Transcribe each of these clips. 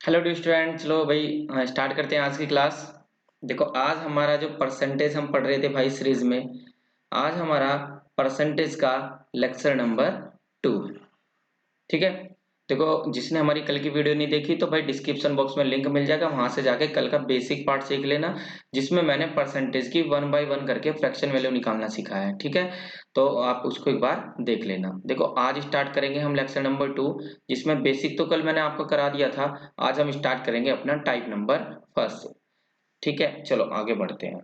Hello dear student, चलो भाई start करते हैं आज की क्लास। देखो, आज हमारा जो परसेंटेज हम पढ़ रहे थे भाई सीरीज में, आज हमारा परसेंटेज का लेक्चर नंबर 2। ठीक है। देखो, जिसने हमारी कल की वीडियो नहीं देखी तो भाई डिस्क्रिप्शन बॉक्स में लिंक मिल जाएगा, वहां से जाके कल का बेसिक पार्ट सीख लेना, जिसमें मैंने परसेंटेज की 1 बाय 1 करके फ्रैक्शन वैल्यू निकालना सिखाया है। ठीक है, तो आप उसको एक बार देख लेना। देखो, आज स्टार्ट करेंगे हम लेक्चर नंबर 2, जिसमें बेसिक तो कल मैंने आपको करा दिया था। आज हम स्टार्ट करेंगे अपना टाइप नंबर फर्स्ट। ठीक है, चलो आगे बढ़ते हैं।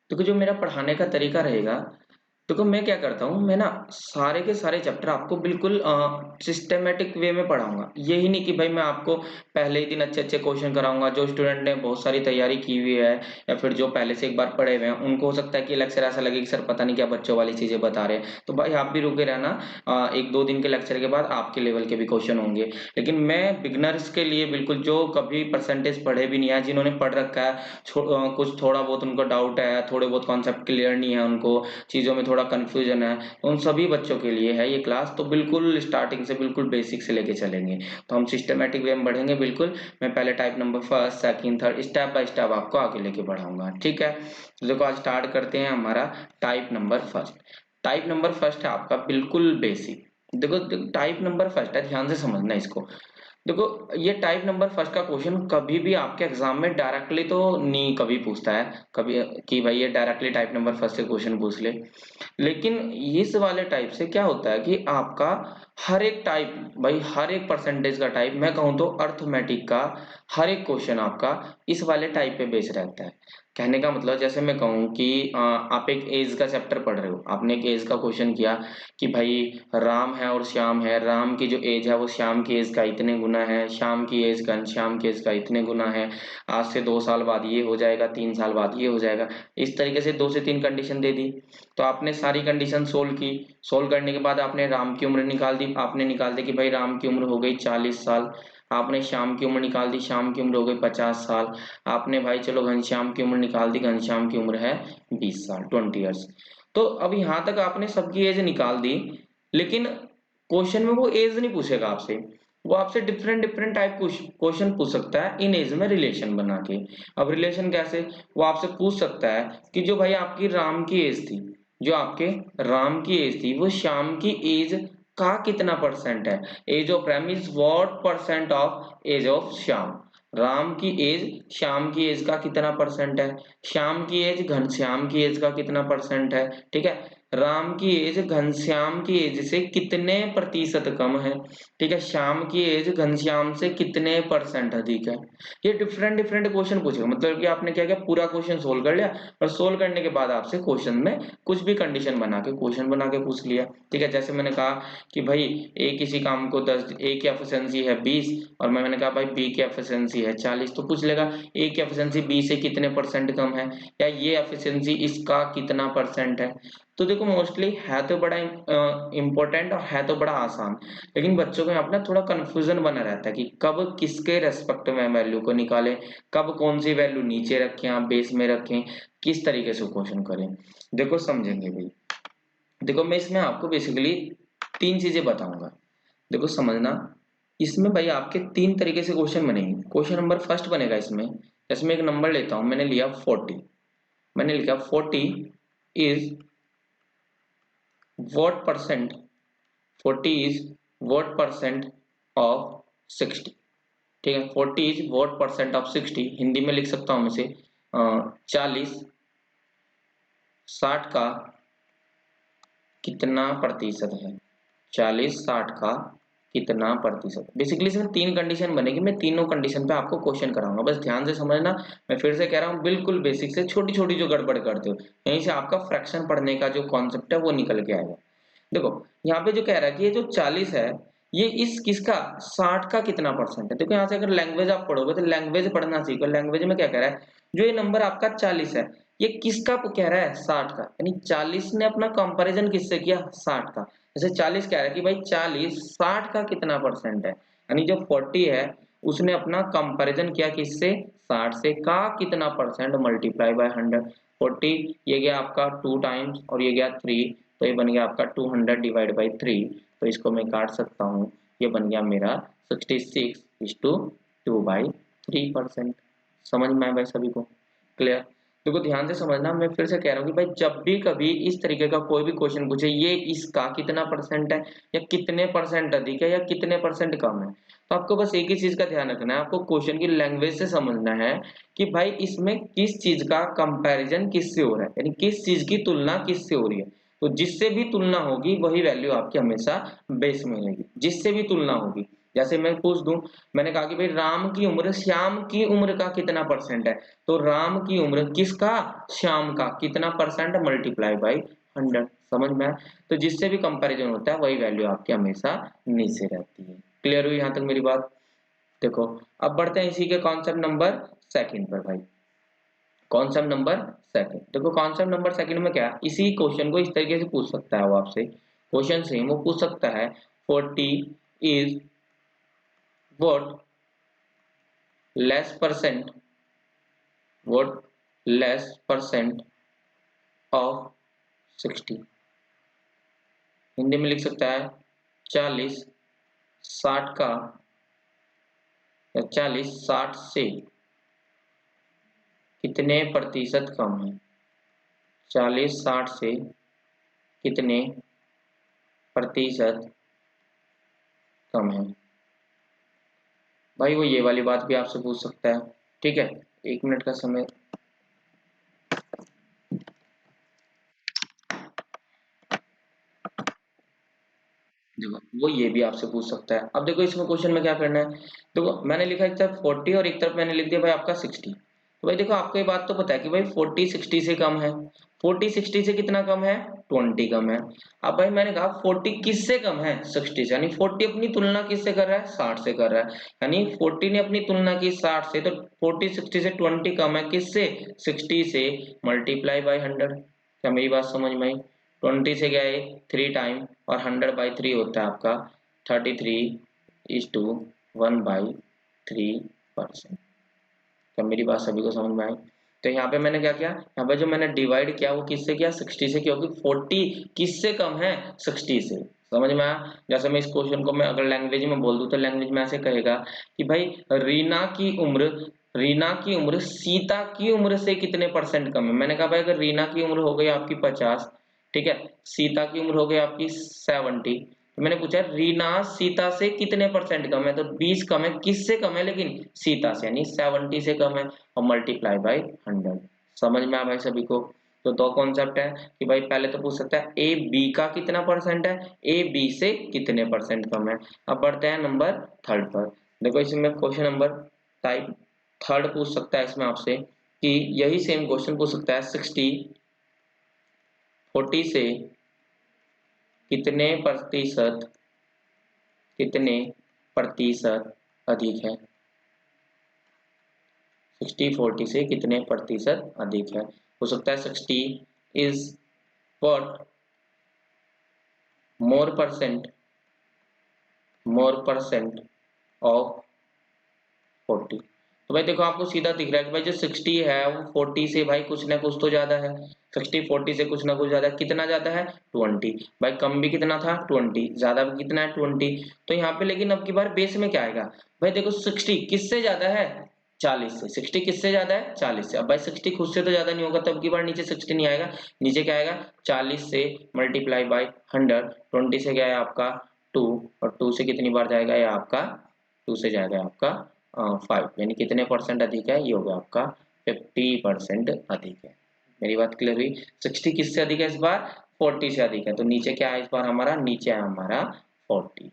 देखो, जो मेरा पढ़ाने का तरीका रहेगा, देखो मैं क्या करता हूँ, मैं ना सारे के सारे चैप्टर आपको बिल्कुल सिस्टमेटिक वे में पढ़ाऊंगा। यही नहीं कि भाई मैं आपको पहले ही दिन अच्छे अच्छे क्वेश्चन कराऊंगा। जो स्टूडेंट ने बहुत सारी तैयारी की हुई है या फिर जो पहले से एक बार पढ़े हुए हैं, उनको हो सकता है कि लेक्चर ऐसा लगे कि सर पता नहीं क्या बच्चों वाली चीजें बता रहे हैं। तो भाई आप भी रुके रहना, एक दो दिन के लेक्चर के बाद आपके लेवल के भी क्वेश्चन होंगे। लेकिन मैं बिगनर्स के लिए बिल्कुल, जो कभी परसेंटेज पढ़े भी नहीं है, जिन्होंने पढ़ रखा है, कुछ थोड़ा बहुत उनको डाउट है, थोड़े बहुत कॉन्सेप्ट क्लियर नहीं है उनको, चीज़ों में थोड़ा कन्फ्यूजन है, तो उन सभी बच्चों के लिए है ये क्लास। तो बिल्कुल स्टार्टिंग से बिल्कुल बेसिक से लेके चलेंगे। तो हम सिस्टमेटिक वे में बढ़ेंगे बिल्कुल। मैं पहले type number first, second, third, step by step आपको आगे लेके बढ़ाऊंगा। ठीक है, तो देखो आज स्टार्ट करते हैं हमारा type number first. Type number first है आपका बिल्कुल बेसिक। देखो, टाइप नंबर फर्स्ट है, ध्यान से समझना इसको। देखो, ये टाइप नंबर फर्स्ट का क्वेश्चन कभी भी आपके एग्जाम में डायरेक्टली तो नहीं कभी पूछता है, कभी कि भाई ये डायरेक्टली टाइप नंबर फर्स्ट से क्वेश्चन पूछ ले। लेकिन इस वाले टाइप से क्या होता है कि आपका हर एक टाइप, भाई हर एक परसेंटेज का टाइप, मैं कहूँ तो अर्थमेटिक का हर एक क्वेश्चन आपका इस वाले टाइप पे बेस रहता है। कहने का मतलब, जैसे मैं कहूँ कि आप एक एज का चैप्टर पढ़ रहे हो, आपने एक एज का क्वेश्चन किया कि भाई राम है और श्याम है, राम की जो एज है वो श्याम की एज का इतने गुना है, श्याम की एज घनश्याम की एज का इतने गुना है, आज से 2 साल बाद ये हो जाएगा, 3 साल बाद ये हो जाएगा। इस तरीके से 2 से 3 कंडीशन दे दी। तो आपने सारी कंडीशन सोल्व की। सोल्व करने के बाद आपने राम की उम्र निकाल दी। आपने निकाल दी कि भाई राम की उम्र हो गई 40 साल। आपने श्याम की उम्र निकाल दी, श्याम की उम्र हो गई 50 साल। आपने भाई चलो घनश्याम की उम्र निकाल दी, घनश्याम की उम्र है 20 साल, 20 ईयर्स। तो अब यहाँ तक आपने सबकी एज निकाल दी, लेकिन क्वेश्चन में वो एज नहीं पूछेगा आपसे। वो आपसे डिफरेंट डिफरेंट टाइप क्वेश्चन पूछ सकता है इन एज में रिलेशन बना के। अब रिलेशन कैसे? वो आपसे पूछ सकता है कि जो भाई आपकी राम की एज थी, जो आपके राम की एज थी, वो श्याम की एज का कितना परसेंट है। Age of Ram is what percent of age of Shyam. Ram की एज श्याम की एज का कितना परसेंट है, श्याम की एज घनश्याम की एज का कितना परसेंट है। ठीक है, राम की एज घनश्याम की एज से कितने प्रतिशत कम है। ठीक है, श्याम की एज घनश्याम से कितने परसेंट अधिक है। ये डिफरेंट डिफरेंट क्वेश्चन पूछेगा। मतलब कि आपने क्या किया, पूरा क्वेश्चन सोल्व कर लिया, और सोल्व करने के बाद आपसे क्वेश्चन में कुछ भी कंडीशन बना के क्वेश्चन बना के पूछ लिया। ठीक है, जैसे मैंने कहा कि भाई ए किसी काम को 10, ए की एफिशिएंसी है 20, और मैंने कहा भाई बी की एफिशिएंसी है 40, तो पूछ लेगा ए की एफिशिएंसी बी से कितने परसेंट कम है, या ये एफिशिएंसी इसका कितना परसेंट है। तो देखो, मोस्टली है तो बड़ा इंपॉर्टेंट और है तो बड़ा आसान, लेकिन बच्चों को यहाँ पे ना थोड़ा कंफ्यूजन बना रहता है कि कब किसके रेस्पेक्ट में वैल्यू को निकालें, कब कौन सी वैल्यू नीचे रखें, आप बेस में रखें, किस तरीके से क्वेश्चन करें। देखो समझेंगे भाई। देखो, मैं इसमें आपको बेसिकली 3 चीजें बताऊंगा। देखो समझना, इसमें भाई आपके 3 तरीके से क्वेश्चन बनेंगे। क्वेश्चन नंबर फर्स्ट बनेगा इसमें एक नंबर लेता हूं, मैंने लिया 40। मैंने लिखा 40 is what percent, 40 is what percent of 60। ठीक है, 40 is what percent of 60, Hindi में लिख सकता हूं मैं इसे 40 60 का कितना प्रतिशत है। 40 60 का कितना प्रतिशत। बेसिकली इसमें 3 कंडीशन बनेगी, मैं तीनों कंडीशन पे आपको क्वेश्चन कराऊंगा, बस ध्यान से समझना। मैं फिर से कह रहा हूँ, बिल्कुल बेसिक से, छोटी छोटी जो गड़बड़ करते हो यहीं से आपका फ्रैक्शन पढ़ने का जो कॉन्सेप्ट है वो निकल के आएगा। देखो, यहाँ पे जो कह रहा है कि ये जो 40 है, ये इस किसका 60 का कितना परसेंट है। देखो, यहाँ से अगर लैंग्वेज आप पढ़ोगे तो लैंग्वेज पढ़ना सीखो। लैंग्वेज में क्या कह रहा है, जो ये नंबर आपका 40 है, ये किसका कह रहा है, 60 का। यानी 40 ने अपना कंपैरिजन किससे किया, 60 का। जैसे 40 कह रहा है कि भाई 40 60 का कितना परसेंट है, यानी जो 40 है उसने अपना कंपैरिजन किया किससे, 60 से, का कितना परसेंट मल्टीप्लाई बाय 100। 40 ये गया आपका 2 टाइम्स और ये गया 3, तो ये बन गया आपका 200 डिवाइड बाई 3, तो इसको मैं काट सकता हूँ, ये बन गया मेरा 66:2/3%। समझ में आया भाई सभी को? क्लियर? देखो ध्यान से समझना, मैं फिर से कह रहा हूँ कि भाई जब भी कभी इस तरीके का कोई भी क्वेश्चन पूछे, ये इसका कितना परसेंट है या कितने परसेंट अधिक है या कितने परसेंट कम है, तो आपको बस एक ही चीज का ध्यान रखना है, आपको क्वेश्चन की लैंग्वेज से समझना है कि भाई इसमें किस चीज का कंपैरिजन किससे हो रहा है, यानी किस चीज की तुलना किससे हो रही है। तो जिससे भी तुलना होगी वही वैल्यू आपकी हमेशा बेस में रहेगी, जिससे भी तुलना होगी। जैसे मैं पूछ दूं, मैंने कहा कि भाई राम की उम्र श्याम की उम्र का कितना परसेंट है, तो राम की उम्र किसका, श्याम का, कितना परसेंट, मल्टीप्लाई बाई 100। समझ में आया? तो जिससे भी कंपैरिजन होता है वही वैल्यू आपकी हमेशा नीचे रहती है। क्लियर हुई यहां तक मेरी बात? देखो अब बढ़ते हैं इसी के कॉन्सेप्ट नंबर सेकंड पर भाई। कॉन्सेप्ट नंबर सेकंड, देखो कॉन्सेप्ट नंबर सेकंड में क्या, इसी क्वेश्चन को इस तरीके से पूछ सकता है वो आपसे, क्वेश्चन से वो पूछ सकता है 40 is what less percent, what less percent of 60। Hindi में लिख सकता है 40 60 का, या 40 60 से कितने प्रतिशत कम है, 40 60 से कितने प्रतिशत कम है। भाई वो ये वाली बात भी आपसे पूछ सकता है, ठीक है। 1 मिनट का समय, देखो वो ये भी आपसे पूछ सकता है। अब देखो इसमें क्वेश्चन में क्या करना है, देखो मैंने लिखा एक तरफ 40 और एक तरफ मैंने लिख दिया भाई आपका 60। तो भाई देखो आपको ये बात तो पता है कि भाई 40 60 से कम है, 40 60 से कितना कम है, 20 कम है। अब भाई मैंने कहा 40 किससे कम है, 60 से, यानी 40 अपनी तुलना किससे कर रहा है, 60 से कर रहा है, यानी 40 ने अपनी तुलना की 60 से, तो 40 60 से 20 कम है किससे, 60 से, मल्टीप्लाई बाई 100। क्या मेरी बात समझ में आई? 20 से गया है 3 टाइम, और 100/3 होता है आपका 33:1/3%। क्या मेरी बात सभी को समझ में आई? तो यहाँ पे मैंने क्या किया, यहाँ पे जो मैंने डिवाइड किया वो किससे किया, 60 से, क्योंकि 40 किससे कम है, 60 से। समझ में आया? जैसे मैं इस क्वेश्चन को मैं अगर लैंग्वेज में बोल दूं, तो लैंग्वेज में ऐसे कहेगा कि भाई रीना की उम्र सीता की उम्र से कितने परसेंट कम है। मैंने कहा भाई अगर रीना की उम्र हो गई आपकी 50, ठीक है, सीता की उम्र हो गई आपकी 70, तो मैंने पूछा रीना सीता से कितने परसेंट कम है, तो 20 कम है, किससे कम है, लेकिन सीता से, यानी 70 से कम है, और मल्टीप्लाई बाई 100। समझ में आ भाई सभी को? तो दो कॉन्सेप्ट है कि भाई पहले तो पूछ सकता है ए बी का कितना परसेंट है, ए बी से कितने परसेंट कम है। अब बढ़ते हैं नंबर थर्ड पर। देखो इसमें क्वेश्चन नंबर टाइप थर्ड पूछ सकता है इसमें आपसे कि यही सेम क्वेश्चन पूछ सकता है 40 से कितने प्रतिशत अधिक है, 40 से कितने प्रतिशत अधिक है। हो सकता है 60 is what more percent of 40। तो भाई देखो आपको सीधा दिख रहा है कि भाई जो 60 है वो 40 से भाई कुछ ना कुछ तो ज्यादा है, 60 40 से कुछ ना कुछ ज्यादा है। कितना ज्यादा है, 20। भाई कम भी कितना था, 20, ज्यादा भी कितना है, 20। तो यहाँ पे लेकिन अब की बार बेस में क्या आएगा, भाई देखो 60 किससे ज्यादा है, 40 से। 60 किससे ज्यादा है, 40 से। अब भाई 60 खुद से तो ज्यादा नहीं होगा, तो अब की बार नीचे 60 नहीं आएगा, नीचे क्या आएगा, 40 से मल्टीप्लाई बाई 100। 20 से क्या है आपका 2, और 2 से कितनी बार जाएगा ये आपका, 2 से जाएगा आपका 5, यानी कितने परसेंट अधिक है, ये होगा आपका 50% अधिक है। मेरी बात क्लियर हुई? 60 किससे अधिक है इस बार, 40 से अधिक है, तो नीचे क्या है इस बार हमारा, नीचे है हमारा 40।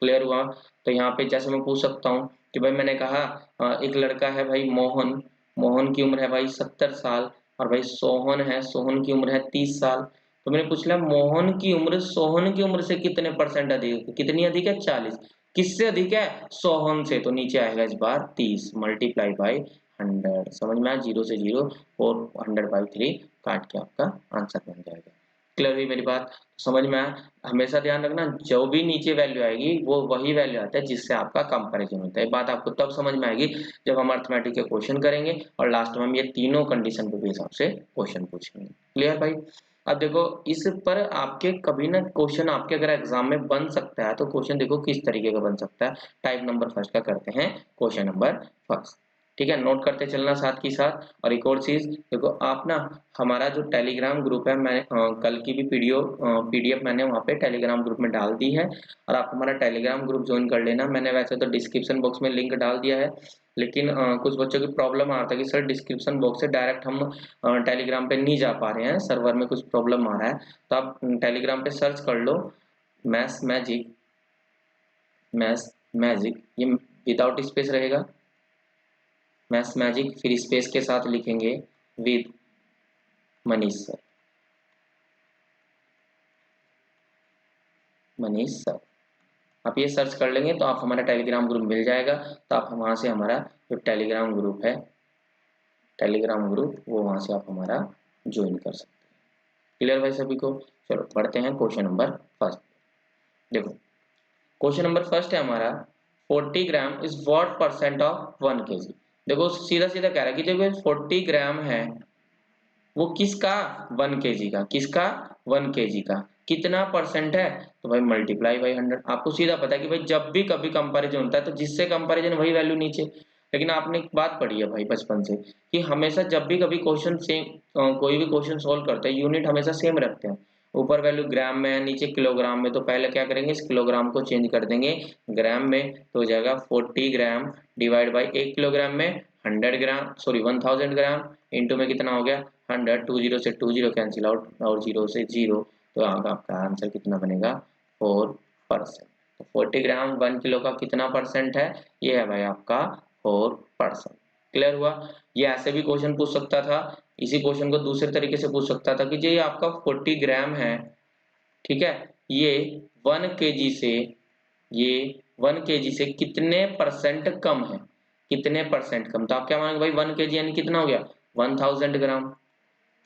क्लियर हुआ? तो यहाँ पे जैसे मैं पूछ सकता हूँ कि भाई मैंने कहा एक लड़का है भाई मोहन, मोहन की उम्र है भाई 70 साल, और भाई सोहन है, सोहन की उम्र है 30 साल। तो मैंने पूछ लिया मोहन की उम्र सोहन की उम्र से कितने परसेंट अधिक है, कितनी अधिक है, 40। किससे अधिक है, सोहन से, तो नीचे आएगा इस बार 30 मल्टीप्लाई बाई 100। समझ में आया? 0 से 0 और 100/3 काट के आपका आंसर बन जाएगा। क्लियर हुई मेरी बात? समझ में आया? हमेशा ध्यान रखना जो भी नीचे वैल्यू आएगी वो वही वैल्यू आता है जिससे आपका कंपैरिजन होता है। बात आपको तब समझ में आएगी जब हम अर्थमेटिक के क्वेश्चन करेंगे और लास्ट में हम ये तीनों कंडीशन पे बेस आपसे क्वेश्चन पूछेंगे। क्लियर भाई? अब देखो इस पर आपके कभी ना क्वेश्चन आपके अगर एग्जाम में बन सकता है, तो क्वेश्चन देखो किस तरीके का बन सकता है। टाइप नंबर फर्स्ट का करते हैं क्वेश्चन नंबर फर्स्ट, ठीक है, नोट करते चलना साथ की साथ। और एक और चीज देखो, आप ना हमारा जो टेलीग्राम ग्रुप है, मैं कल की भी पीडीएफ मैंने वहाँ पे टेलीग्राम ग्रुप में डाल दी है, और आप हमारा टेलीग्राम ग्रुप ज्वाइन कर लेना। मैंने वैसे तो डिस्क्रिप्शन बॉक्स में लिंक डाल दिया है, लेकिन कुछ बच्चों की प्रॉब्लम आ रहा था कि सर डिस्क्रिप्शन बॉक्स से डायरेक्ट हम टेलीग्राम पे नहीं जा पा रहे हैं, सर्वर में कुछ प्रॉब्लम आ रहा है। तो आप टेलीग्राम पे सर्च कर लो मैथ्स मैजिक, मैथ्स मैजिक, ये विदाउट स्पेस रहेगा, मैथ्स मैजिक, फिर स्पेस के साथ लिखेंगे with Manish sir, Manish sir. आप ये सर्च कर लेंगे तो आप हमारा टेलीग्राम ग्रुप मिल जाएगा। तो आप वहाँ से हमारा जो टेलीग्राम ग्रुप है, टेलीग्राम ग्रुप, वो वहाँ से आप हमारा ज्वाइन कर सकते हैं। क्लियर भाई सभी को? चलो पढ़ते हैं क्वेश्चन नंबर फर्स्ट। देखो क्वेश्चन नंबर फर्स्ट है हमारा, 40 gram is what percent of 1 KG. देखो सीधा सीधा कह रहा है कि जब 40 ग्राम है वो किसका, 1 केजी का, किसका 1 केजी का कितना परसेंट है, तो भाई मल्टीप्लाई बाई 100। आपको सीधा पता है कि भाई जब भी कभी कंपैरिजन होता है तो जिससे कंपैरिजन वही वैल्यू नीचे। लेकिन आपने एक बात पढ़ी है भाई बचपन से कि हमेशा जब भी कभी क्वेश्चन सेम, कोई भी क्वेश्चन सोल्व करते हैं यूनिट हमेशा सेम रखते हैं। ऊपर वैल्यू ग्राम में है, नीचे किलोग्राम में, तो पहले क्या करेंगे, इस किलोग्राम को चेंज कर देंगे ग्राम में, तो हो जाएगा 40 ग्राम डिवाइड बाई 1 किलोग्राम में 100 ग्राम, सॉरी 1000 ग्राम, इंटू में कितना हो गया 100, 20 से 20 कैंसिल आउट और 0 से 0, तो आपका आंसर कितना बनेगा 4%। तो 40 ग्राम 1 किलो का कितना परसेंट है, ये है भाई आपका 4%। क्लियर हुआ? ये ऐसे भी क्वेश्चन पूछ सकता था, इसी क्वेश्चन को दूसरे तरीके से पूछ सकता था कि ये आपका 40 ग्राम है, ठीक है, ये 1 केजी से, ये 1 केजी से कितने परसेंट कम है, कितने परसेंट कम। तो आप क्या मानेंगे भाई 1 केजी यानी कितना हो गया 1000 ग्राम।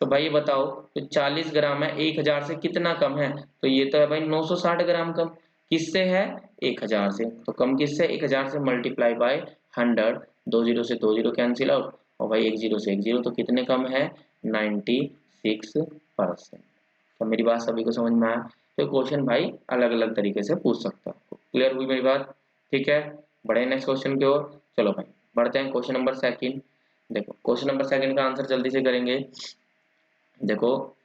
तो भाई ये बताओ, तो 40 ग्राम है 1000 से कितना कम है, तो ये तो है भाई 960 ग्राम कम। किससे है, 1000 से, तो कम किससे, 1000 से मल्टीप्लाई बाय 100, 20 से 20 कैंसिल आउट, और भाई 10 से 10, तो कितने कम है 96%। तो मेरी बात सभी को समझ में आया? तो क्वेश्चन भाई अलग अलग तरीके से पूछ सकता है। क्लियर हुई मेरी बात? ठीक है, बढ़े नेक्स्ट क्वेश्चन की ओर। चलो भाई बढ़ते हैं क्वेश्चन नंबर सेकंड। देखो क्वेश्चन नंबर सेकंड का आंसर जल्दी से करेंगे। देखो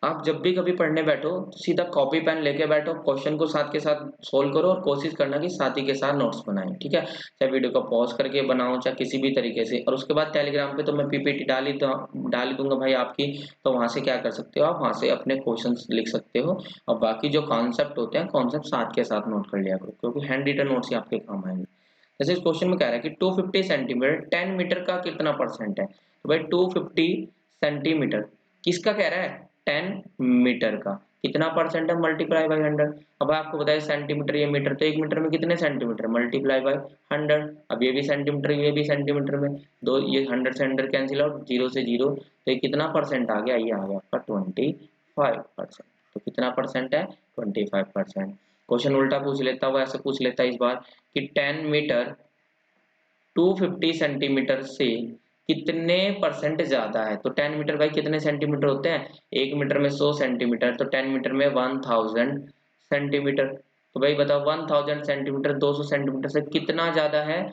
आप जब भी कभी पढ़ने बैठो तो सीधा कॉपी पेन लेके बैठो, क्वेश्चन को साथ के साथ सोल्व करो, और कोशिश करना कि साथ ही के साथ नोट्स बनाएं, ठीक है, चाहे वीडियो को पॉज करके बनाओ चाहे किसी भी तरीके से। और उसके बाद टेलीग्राम पे तो मैं पीपीटी डाल ही दूंगा भाई आपकी, तो वहां से क्या कर सकते हो आप, वहां से अपने क्वेश्चन लिख सकते हो, और बाकी जो कॉन्सेप्ट होते हैं कॉन्सेप्ट साथ के साथ नोट कर लिया करो, क्योंकि हैंड रिटन नोट्स ही आपके काम आएंगे। जैसे इस क्वेश्चन में कह रहा है कि 250 सेंटीमीटर 10 मीटर का कितना परसेंट है, तो भाई 250 सेंटीमीटर किसका कह रहा है, 10 मीटर का कितना परसेंट है, मल्टीप्लाई बाय 100। अब आपको बताया सेंटीमीटर ये मीटर, तो 1 मीटर में कितने सेंटीमीटर, मल्टीप्लाई बाय 100। अब ये भी सेंटीमीटर ये भी सेंटीमीटर में, दो ये 100 से 100 कैंसिल आउट, 0 से 0, तो ये कितना परसेंट आ गया, ये आ गया आपका 25%। तो कितना परसेंट है 25%। क्वेश्चन उल्टा पूछ लेता हुआ ऐसे पूछ लेता इस बार कि 10 मीटर 250 सेंटीमीटर से कितने परसेंट ज्यादा है। तो 10 मीटर भाई कितने सेंटीमीटर होते हैं, 1 मीटर में 100 सेंटीमीटर, तो 10 मीटर में 1000 सेंटीमीटर। तो भाई बताओ 1000 सेंटीमीटर 200 सेंटीमीटर से कितना ज्यादा है,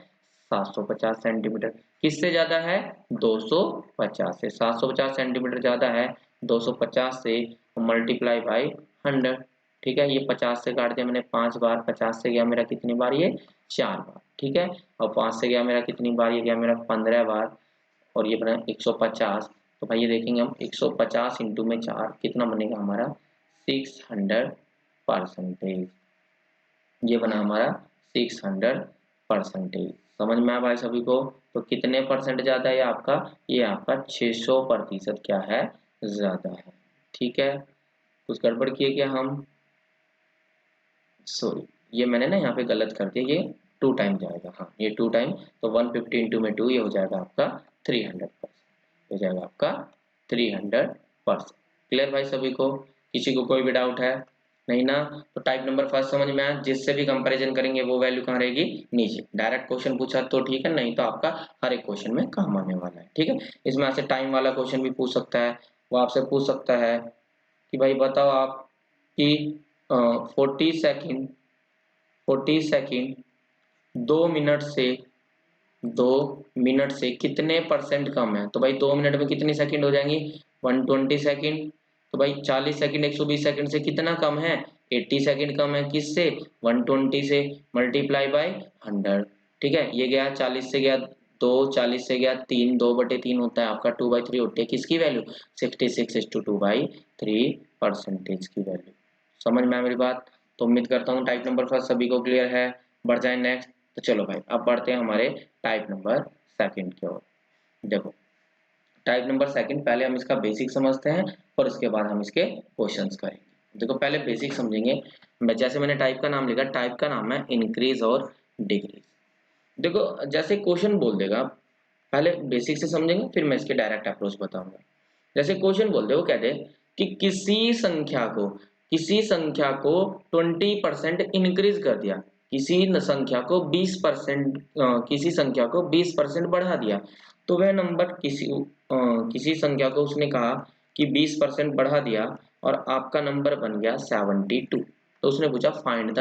750 सेंटीमीटर। किससे ज्यादा है, 250 से। 750 सेंटीमीटर ज्यादा है 250 से, मल्टीप्लाई बाई 100, ठीक है। ये 50 से काट दिया मैंने 5 बार, 50 से गया मेरा कितनी बार, ये 4 बार, ठीक है। और 5 से गया मेरा कितनी बार, ये गया मेरा 15 बार, और ये बना 150। तो भाई ये देखेंगे हम 150 इंटू में 4 कितना बनेगा हमारा 600%। ये बना हमारा 600%। समझ में आया भाई सभी को? तो कितने परसेंट ज्यादा है आपका, ये आपका 600% क्या है, ज्यादा है, ठीक है। कुछ गड़बड़ किए क्या हम, सॉरी ये मैंने ना यहाँ पे गलत कर दिया, ये 2 टाइम जाएगा, हाँ ये 2 टाइम, तो 150 इंटू में 2 ये हो जाएगा आपका 300%, हो जाएगा आपका 300%। क्लियर भाई सभी को? किसी को कोई भी डाउट है नहीं ना? तो टाइप नंबर फर्स्ट समझ में आया, जिससे भी कंपैरिजन करेंगे वो वैल्यू कहाँ रहेगी, नीचे। डायरेक्ट क्वेश्चन पूछा तो ठीक है, नहीं तो आपका हर एक क्वेश्चन में काम आने वाला है, ठीक है। इसमें ऐसे टाइम वाला क्वेश्चन भी पूछ सकता है, वो आपसे पूछ सकता है कि भाई बताओ आप कि 40 सेकंड 2 मिनट से कितने परसेंट कम है। तो भाई 2 मिनट में कितनी सेकंड हो जाएंगी, 120 सेकंड। तो भाई 40 सेकंड 120 सेकंड से कितना कम है, 80 सेकंड कम है। किससे, 120 से, मल्टीप्लाई बाय 100। ठीक है, ये गया 40 से गया 2, 40 से गया 3, 2/3 होता है आपका, 2/3 होती है किसकी वैल्यू, 66:2/3 परसेंटेज की वैल्यू। समझ में आया मेरी बात। तो उम्मीद करता हूँ टाइप नंबर फर्स्ट सभी को क्लियर है। बढ़ जाए नेक्स्ट। तो चलो भाई अब बढ़ते हैं हमारे टाइप नंबर सेकंड की ओर। देखो टाइप नंबर सेकंड, पहले हम इसका बेसिक समझते हैं और उसके बाद हम इसके क्वेश्चंस करेंगे। देखो पहले बेसिक समझेंगे। जैसे मैंने टाइप का नाम लिखा, टाइप का नाम है इंक्रीज और डिक्रीज। देखो जैसे क्वेश्चन बोल देगा, पहले बेसिक से समझेंगे फिर मैं इसके डायरेक्ट अप्रोच बताऊंगा। जैसे क्वेश्चन बोल दे, वो कहते कि किसी संख्या को 20% इंक्रीज कर दिया, किसी संख्या को 20%, किसी संख्या को 20% बढ़ा दिया। तो वह नंबर किसी संख्या को उसने कहा कि 20% बढ़ा दिया और आपका नंबर बन गया 72। तो उसने पूछा फाइंड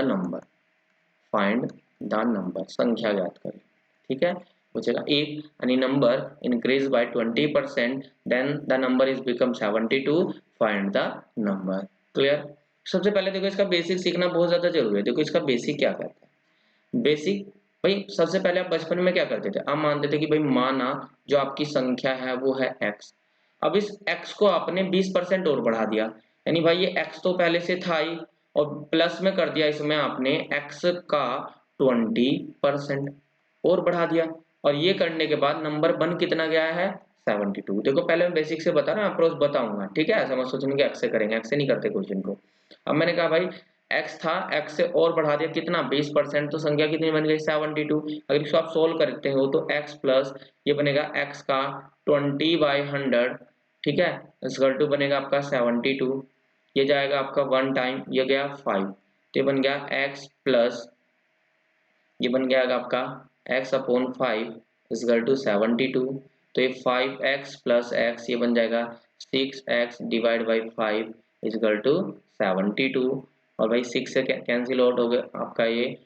द नंबर, संख्या ज्ञात करें। ठीक है, पूछेगा if any number increase by 20% then the number is become 72, find the number. Clear. सबसे पहले देखो इसका बेसिक सीखना बहुत ज्यादा जरूरी है। देखो इसका बेसिक क्या कहता है। बेसिक भाई सबसे पहले आप बचपन में क्या करते थे, आप मानते थे कि भाई माना जो आपकी संख्या है वो है x। अब इस x को आपने 20% और बढ़ा दिया, यानी भाई ये x तो पहले से था ही और प्लस में कर दिया इसमें आपने x का 20% और बढ़ा दिया। और ये करने के बाद नंबर बन कितना गया है, 72। देखो पहले मैं बेसिक से बता रहा हूँ, अप्रोच बताऊंगा। ठीक है, ऐसा मत सोचने कि x से करेंगे, x से नहीं करते क्वेश्चन को। अब मैंने कहा भाई x था, x से और बढ़ा दिया कितना, 20%। तो संख्या कितनी बन गई, 72। अगर इसको आप सोल्व करते हो तो x प्लस ये बनेगा x का 20/100। ठीक है, इसका टू बनेगा आपका 72। ये जाएगा आपका 1 टाइम, ये गया 5। तो ये बन गया x प्लस ये बन गया आपका x/5 इजकल टू 72। तो ये 5x प्लस x ये बन जाएगा 6x divide by 5 is equal to 72। और भाई 6 से कैंसिल आउट हो गया आपका ये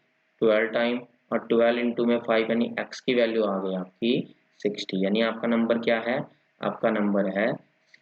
12 टाइम, और 12 इंटू में 5 यानी x की वैल्यू आ गई आपकी 60। यानी आपका नंबर क्या है, आपका नंबर है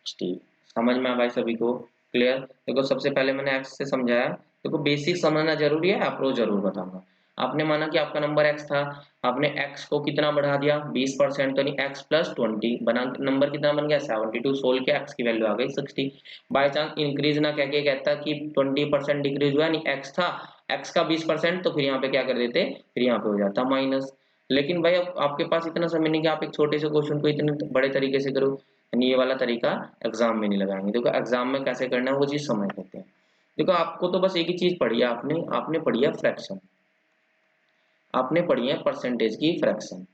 60। समझ में आया भाई सभी को, क्लियर। देखो सबसे पहले मैंने x से समझाया। देखो बेसिक समझना जरूरी है, अप्रोच जरूर बताऊंगा। आपने माना कि आपका नंबर x था, आपने x को कितना बढ़ा दिया 20%, तो नहीं x प्लस 20 बना, नंबर कितना बन गया 72। सोल्व किया, x की वैल्यू आ गई 60। बाय चांस इंक्रीज ना कह के कहता कि 20% डिक्रीज हुआ, नहीं x था, x का 20%, तो फिर यहाँ पे क्या कर देते, फिर यहाँ पे हो जाता माइनस। लेकिन भाई अब आपके पास इतना समय नहीं कि आप एक छोटे से क्वेश्चन को इतने बड़े तरीके से करो, यानी ये वाला तरीका एग्जाम में नहीं लगाएंगे। देखो एग्जाम में कैसे करना है वो चीज समझ लेते हैं। देखो आपको तो बस एक ही चीज पढ़ी है, आपने पढ़ी है फ्रैक्शन, आपने पढ़ी है परसेंटेज की फ्रैक्शन।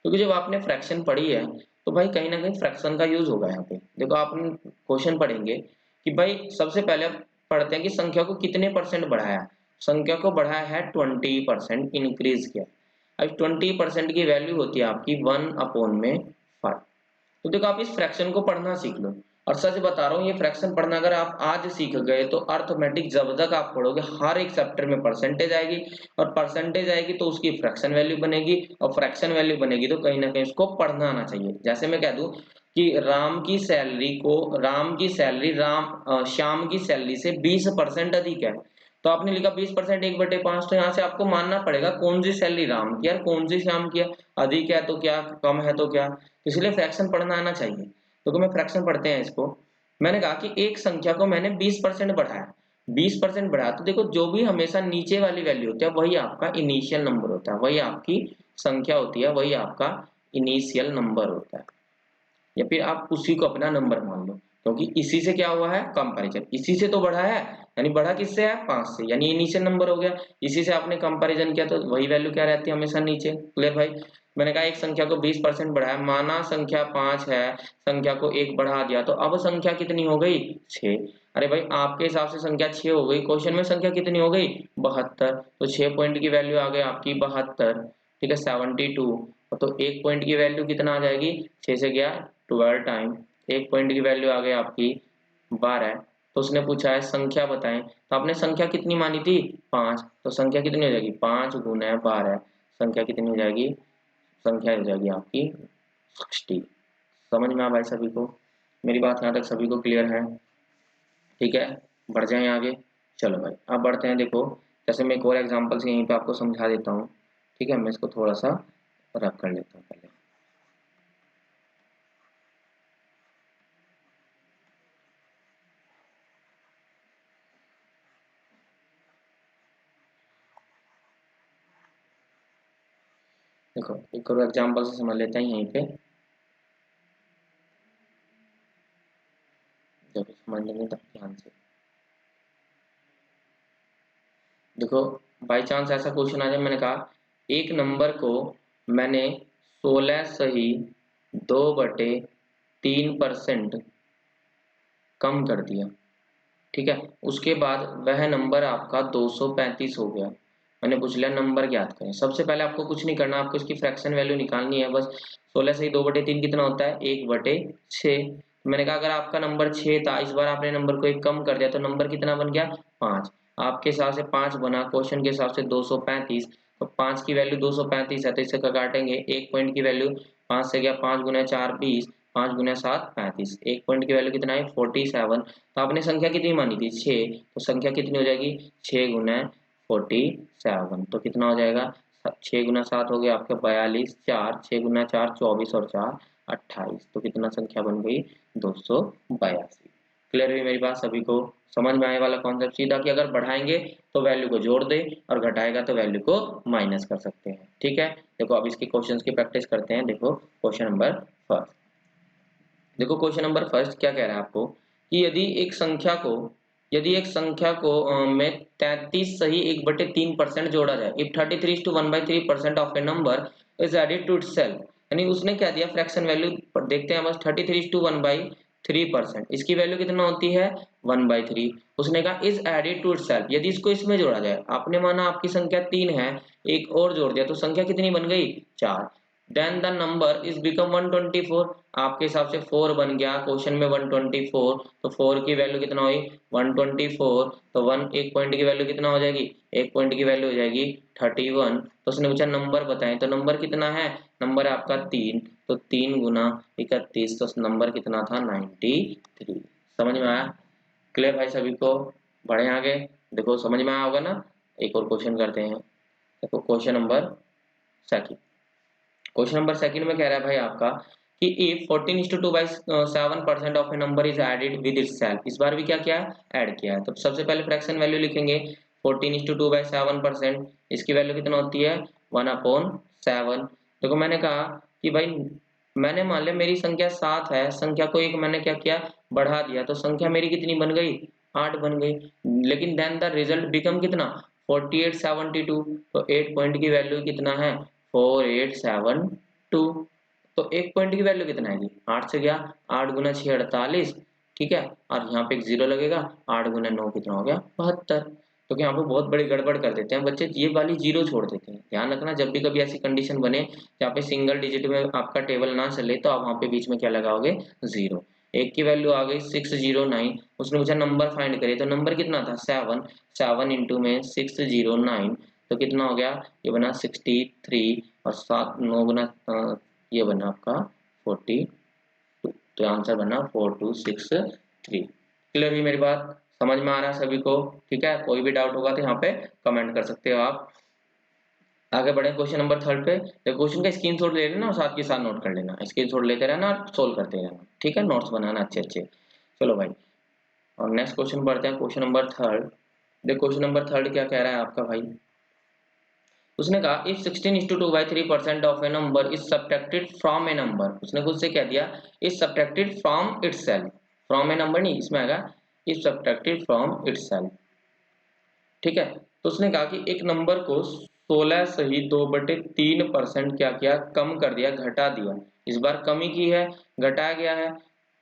क्योंकि जब आपने फ्रैक्शन पढ़ी है तो भाई कहीं ना कहीं फ्रैक्शन का यूज होगा यहाँ पे। देखो आप क्वेश्चन पढ़ेंगे कि भाई सबसे पहले पढ़ते हैं कि संख्या को कितने परसेंट बढ़ाया। संख्या को बढ़ाया है 20% इंक्रीज किया। अब 20% की वैल्यू होती है आपकी 1/5। तो देखो आप इस फ्रैक्शन को पढ़ना सीख लो। और सच बता रहा हूँ, ये फ्रैक्शन पढ़ना अगर आप आज सीख गए तो अर्थमेटिक जब तक आप पढ़ोगे हर एक चैप्टर में परसेंटेज आएगी, और परसेंटेज आएगी तो उसकी फ्रैक्शन वैल्यू बनेगी, और फ्रैक्शन वैल्यू बनेगी तो कहीं ना कहीं उसको पढ़ना आना चाहिए। जैसे मैं कह दूं कि श्याम की सैलरी से 20% अधिक है, तो आपने लिखा 20% 1/5, तो यहाँ से आपको मानना पड़ेगा कौन सी सैलरी राम की है और कौन सी श्याम की है, अधिक है तो क्या, कम है तो क्या। इसलिए फ्रैक्शन पढ़ना आना चाहिए। तो मैं फ्रैक्शन पढ़ते हैं इसको। मैंने कहा कि एक संख्या को मैंने 20% बढ़ाया, 20% बढ़ाया, तो देखो जो भी हमेशा नीचे वाली वैल्यू होती है वही आपका इनिशियल नंबर होता है, वही आपकी संख्या होती है, वही आपका इनिशियल नंबर होता है, या फिर आप उसी को अपना नंबर मान लो। क्योंकि इसी से क्या हुआ है, कंपैरिजन, इसी से तो बढ़ा है, यानी बढ़ा किससे है, 5 से, यानी इनिशियल नंबर हो गया। इसी से आपने कंपैरिजन किया तो वही वैल्यू क्या रहती है, हमेशा नीचे। क्लियर भाई। मैंने कहा एक संख्या को 20% बढ़ाया, माना संख्या 5 है, संख्या को 1 बढ़ा दिया, तो अब संख्या कितनी हो गई, 6। अरे भाई आपके हिसाब से संख्या 6 हो गई, क्वेश्चन में संख्या कितनी हो गई, 72। तो 6 पॉइंट की वैल्यू आ गई आपकी 72। ठीक है, 72। तो 1 पॉइंट की वैल्यू कितना आ जाएगी, 6 से गया 12 टाइम, एक पॉइंट की वैल्यू आ गई आपकी 12। तो उसने पूछा है संख्या बताएं, तो आपने संख्या कितनी मानी थी 5, तो संख्या कितनी हो जाएगी 5 गुना 12, संख्या कितनी हो जाएगी, संख्या हो जाएगी आपकी 60। समझ में आ भाई सभी को, मेरी बात यहाँ तक सभी को क्लियर है? ठीक है, बढ़ जाएं आगे। चलो भाई अब बढ़ते हैं। देखो जैसे मैं एक और एग्जांपल से यहीं पे आपको समझा देता हूँ। ठीक है, मैं इसको थोड़ा सा रब कर लेता हूँ पहले। देखो एक और एग्जांपल से समझ लेते हैं यहीं पे, जब समझ लेंगे तब ध्यान से। देखो बाई चांस ऐसा क्वेश्चन आ जाए, मैंने कहा एक नंबर को मैंने 16 सही 2/3% कम कर दिया। ठीक है, उसके बाद वह नंबर आपका 235 हो गया। मैंने पूछ लिया नंबर ज्ञात करें। सबसे पहले आपको कुछ नहीं करना, आपको इसकी फ्रैक्शन वैल्यू निकालनी है बस। 16 से ही 2/3 कितना होता है 1/6। मैंने कहा अगर आपका नंबर 6 था, इस बार आपने नंबर को एक कम कर दिया, तो नंबर कितना बन गया 5। आपके हिसाब से 5 बना, क्वेश्चन के हिसाब से 235। तो 5 की वैल्यू 235 है, तो इसे काटेंगे। एक पॉइंट की वैल्यू 5 से गया, 5 गुना 4 20, 5 गुना 7 35। एक पॉइंट की वैल्यू कितना है 47। तो आपने संख्या कितनी मानी थी 6, तो संख्या कितनी हो जाएगी 6 गुना 47। तो कितना हो जाएगा 6 गुना 7 हो गया आपका 42, 4 6 गुना 4 24 और 4 28। तो कितना संख्या बन गई 282। क्लियर हुई मेरी बात सभी को? समझ में आने वाला कॉन्सेप्ट सीधा कि अगर बढ़ाएंगे तो वैल्यू को जोड़ दे और घटाएगा तो वैल्यू को माइनस कर सकते हैं। ठीक है, देखो अब इसके क्वेश्चंस की प्रैक्टिस करते हैं। देखो क्वेश्चन नंबर फर्स्ट, देखो क्वेश्चन नंबर फर्स्ट क्या कह रहा है आपको कि यदि एक संख्या को में 33 सही 1/3% जोड़ा जाए, if 33 to 1/3% of a number is added to itself. यानी उसने क्या दिया फ्रैक्शन वैल्यू पर देखते हैं बस। 33 टू 1/3%, इसकी वैल्यू कितना होती है 1/3। उसने कहा इज एडेड टू इटसेल्फ, यदि इसको इसमें जोड़ा जाए। आपने माना आपकी संख्या 3 है, एक और जोड़ दिया तो संख्या कितनी बन गई 4। Then the number is become 124। आपके हिसाब से 4 बन गया, क्वेश्चन में 124, तो 4 की वैल्यू कितना हुई 124। तो 1 एक पॉइंट की वैल्यू कितना हो जाएगी, एक पॉइंट की वैल्यू हो जाएगी 31। तो उसने पूछा नंबर बताएं, तो नंबर कितना है, नंबर है आपका 3। तो 3 गुना 31, तो नंबर कितना था 93। समझ में आया? क्लियर भाई सभी को? बढ़े आगे। देखो समझ में आया होगा ना। एक और क्वेश्चन करते हैं। देखो question number second, question number second में कह रहा है भाई आपका कि if 14:2/7% of a number is added with itself. इस बार भी क्या किया है ऐड किया है। तो सबसे पहले फ्रैक्शन वैल्यू लिखेंगे 14:2/7%, इसकी वैल्यू कितना होती है 1/7। देखो मैंने कहा कि भाई मैंने मान लिया मेरी संख्या 7 है, संख्या को एक मैंने क्या किया बढ़ा दिया, तो संख्या मेरी कितनी बन गई 8 बन गई। लेकिन देन द रिजल्ट बिकम कितना 4872। तो 8 पॉइंट की वैल्यू कितना है 4872। तो एक पॉइंट की वैल्यू कितना है 8 से गया, 8 गुना 6 48। ठीक है, और यहाँ पे एक जीरो लगेगा, 8 गुना 9 कितना हो गया 72। तो यहाँ पे बहुत बड़ी गड़बड़ कर देते हैं बच्चे, ये वाली जीरो छोड़ देते हैं। ध्यान रखना जब भी कभी ऐसी कंडीशन बने जहाँ पे सिंगल डिजिट में आपका टेबल ना चले, तो आप वहाँ पे बीच में क्या लगाओगे जीरो। एक की वैल्यू आ गई 609। उसने पूछा नंबर फाइंड करिए, तो नंबर कितना था 7, 7 इंटू में 609, तो कितना हो गया ये बना 63। और 7 9 गुना ये बना आपका 42। तो आंसर बना 4263। क्लियर हुई मेरी बात? समझ में आ रहा है सभी को? ठीक है, कोई भी डाउट होगा तो यहाँ पे कमेंट कर सकते हो आप। आगे बढ़े क्वेश्चन नंबर थर्ड पे। तो क्वेश्चन का स्क्रीनशॉट ले लेना और साथ के साथ नोट कर लेना, स्क्रीनशॉट लेते रहना और सोल्व करते रहना। ठीक है, नोट्स बनाना अच्छे अच्छे। चलो भाई और नेक्स्ट क्वेश्चन पढ़ते हैं, क्वेश्चन नंबर थर्ड। देखो क्वेश्चन नंबर थर्ड क्या कह रहा है आपका भाई, उसने कहा if 16:2/3% of a number is subtracted from A number. उसने खुद से कह दिया is subtracted from itself, from A number नहीं, इसमें आएगा इज सब्ट्रैक्टेड फ्रॉम इटसेल्फ। ठीक है, तो उसने कहा कि एक नंबर को 16 सही 2/3% क्या किया कम कर दिया, घटा दिया। इस बार कमी की है, घटाया गया है।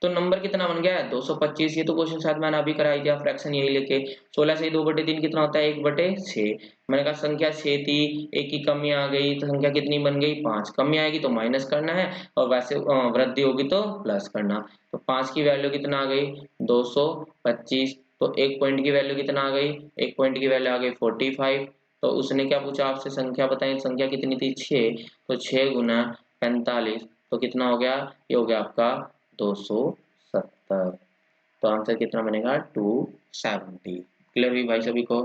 तो नंबर कितना बन गया है 225। ये तो क्वेश्चन शायद मैंने अभी कराई दिया फ्रैक्शन यही लेके। 16 से 2/3 कितना होता है 1/6। मैंने कहा संख्या 6 थी, एक की कमी आ गई तो संख्या कितनी बन गई 5। कमी आएगी तो माइनस करना है और वैसे वृद्धि होगी तो प्लस करना। तो 5 की वैल्यू कितना आ गई 225। तो एक पॉइंट की वैल्यू कितना आ गई, एक पॉइंट की वैल्यू आ गई 45। तो उसने क्या पूछा आपसे, संख्या बताएं, संख्या कितनी थी 6। तो 6 गुना 45 तो कितना हो गया, ये हो गया आपका 270। तो आंसर कितना बनेगा 270। क्लियर हुई भाई सभी को?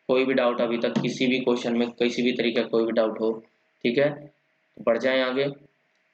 कोई भी डाउट अभी तक किसी भी क्वेश्चन में किसी भी तरीके का कोई भी डाउट हो? ठीक है, तो बढ़ जाए आगे।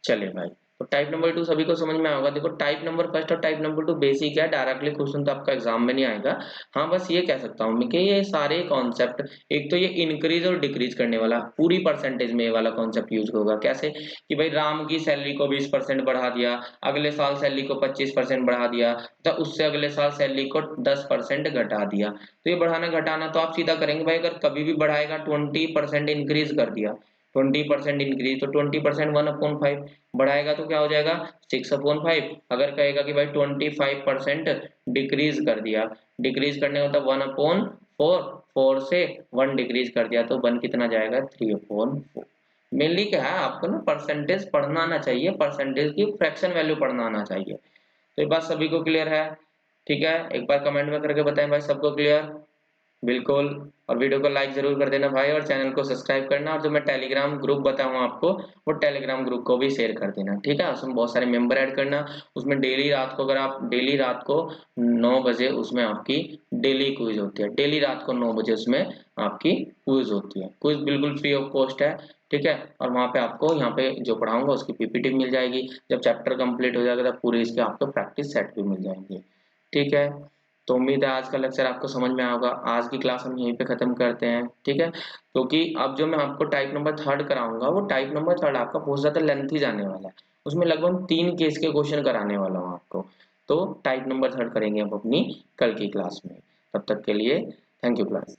चले भाई, तो टाइप नंबर 2 सभी को समझ में आएगा। देखो टाइप नंबर फर्स्ट और टाइप नंबर 2 बेसिक है, डायरेक्टली क्वेश्चन तो आपका एग्जाम में नहीं आएगा। हाँ बस ये कह सकता हूँ मैं कि ये सारे कॉन्सेप्ट, एक तो ये इंक्रीज और डिक्रीज करने वाला पूरी परसेंटेज में ये वाला कॉन्सेप्ट यूज होगा। कैसे कि भाई राम की सैलरी को 20% बढ़ा दिया, अगले साल सैलरी को 25% बढ़ा दिया, तो उससे अगले साल सैलरी को 10% घटा दिया। तो ये बढ़ाना घटाना तो आप सीधा करेंगे भाई, अगर कभी भी बढ़ाएगा 20% इंक्रीज कर दिया, 20% इंक्रीज तो 20% 1/5 बढ़ाएगा तो क्या हो जाएगा 6/5। अगर कहेगा कि भाई 25% डिक्रीज कर दिया, डिक्रीज करने का मतलब 1/4, 4 से 1 डिक्रीज कर दिया तो 1 कितना जाएगा 3/4। मेनली क्या है आपको ना परसेंटेज पढ़ना आना चाहिए, परसेंटेज की फ्रैक्शन वैल्यू पढ़ना आना चाहिए। तो ये बात सभी को क्लियर है? ठीक है, एक बार कमेंट में करके बताएं भाई सबको क्लियर। बिल्कुल, और वीडियो को लाइक जरूर कर देना भाई, और चैनल को सब्सक्राइब करना, और जो मैं टेलीग्राम ग्रुप बताऊँ आपको वो टेलीग्राम ग्रुप को भी शेयर कर देना। ठीक है, उसमें बहुत सारे मेंबर ऐड करना। उसमें डेली रात को, अगर आप डेली रात को 9 बजे उसमें आपकी डेली क्विज होती है, डेली रात को 9 बजे उसमें आपकी क्विज होती है। क्विज बिल्कुल फ्री ऑफ कॉस्ट है। ठीक है, और वहाँ पे आपको यहाँ पे जो पढ़ाऊंगा उसकी पीपीटी मिल जाएगी। जब चैप्टर कंप्लीट हो जाएगा तब पूरे इसके आपको प्रैक्टिस सेट भी मिल जाएंगे। ठीक है, तो उम्मीद है आज का लेक्चर आपको समझ में आएगा। आज की क्लास हम यहीं पे खत्म करते हैं। ठीक है, क्योंकि अब जो मैं आपको टाइप नंबर 3 कराऊंगा वो टाइप नंबर 3 आपका बहुत ज्यादा लेंथी जाने वाला है। उसमें लगभग 3 केस के क्वेश्चन कराने वाला हूँ आपको। तो टाइप नंबर 3 करेंगे हम अपनी कल की क्लास में। तब तक के लिए थैंक यू क्लास।